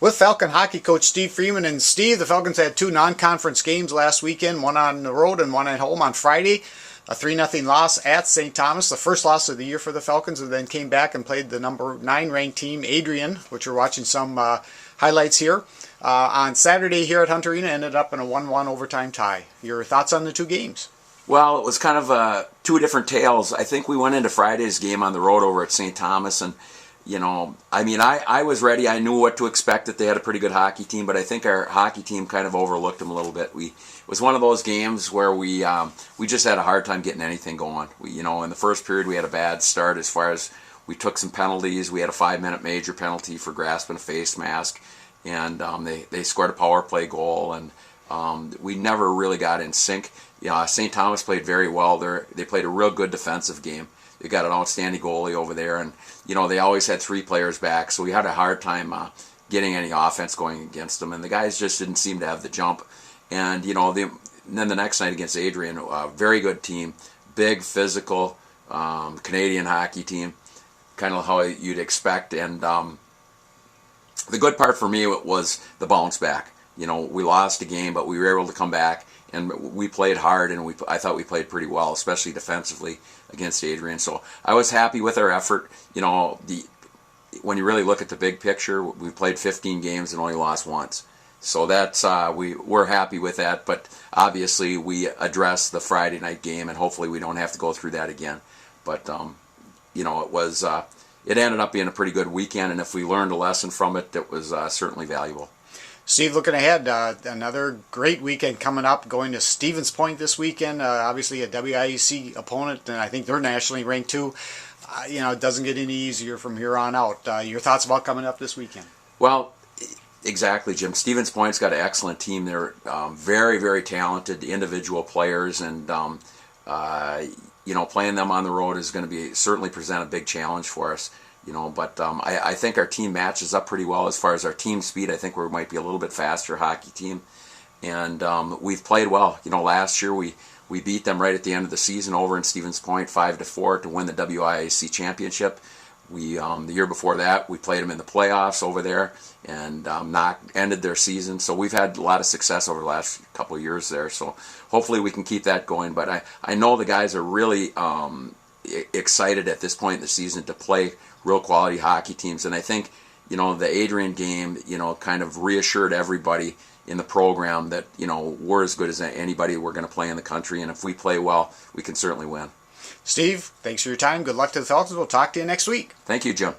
with Falcon hockey coach Steve Freeman. And Steve, the Falcons had two non-conference games last weekend, one on the road and one at home on Friday. A 3-0 loss at St. Thomas, the first loss of the year for the Falcons, and then came back and played the number 9 ranked team, Adrian, which we're watching some highlights here. On Saturday here at Hunter Arena, ended up in a 1-1 overtime tie. Your thoughts on the two games? Well, it was kind of two different tales. I think we went into Friday's game on the road over at St. Thomas, and I was ready. I knew what to expect, that they had a pretty good hockey team, but I think our hockey team kind of overlooked them a little bit. It was one of those games where we just had a hard time getting anything going. In the first period we had a bad start as far as we took some penalties. We had a 5-minute major penalty for grasping a face mask, and they scored a power play goal, and we never really got in sync. St. Thomas played very well. They played a real good defensive game. They got an outstanding goalie over there, and they always had 3 players back, so we had a hard time getting any offense going against them, and the guys just didn't seem to have the jump. And then the next night against Adrian, a very good team, big, physical Canadian hockey team, kind of how you'd expect. And the good part for me was the bounce back. We lost a game, but we were able to come back, and we played hard, and I thought we played pretty well, especially defensively against Adrian. So I was happy with our effort. When you really look at the big picture, we played 15 games and only lost once. So that's we're happy with that. But obviously we addressed the Friday night game, and hopefully we don't have to go through that again. But it ended up being a pretty good weekend, and if we learned a lesson from it, it was certainly valuable. Steve, looking ahead, another great weekend coming up, going to Stevens Point this weekend, obviously a WIAC opponent, and I think they're nationally ranked too. It doesn't get any easier from here on out. Your thoughts about coming up this weekend? Well, exactly, Jim. Stevens Point's got an excellent team. They're very, very talented individual players, and playing them on the road is going to certainly present a big challenge for us. But I think our team matches up pretty well as far as our team speed. I think we might be a little bit faster hockey team, and we've played well. Last year we beat them right at the end of the season over in Stevens Point 5-4 to win the WIAC championship. The year before that we played them in the playoffs over there and ended their season. So we've had a lot of success over the last couple of years there. So hopefully we can keep that going. But I know the guys are really excited at this point in the season to play real quality hockey teams, and I think the Adrian game kind of reassured everybody in the program that we're as good as anybody we're going to play in the country, and if we play well, we can certainly win. Steve, thanks for your time. Good luck to the Falcons. We'll talk to you next week. Thank you, Jim.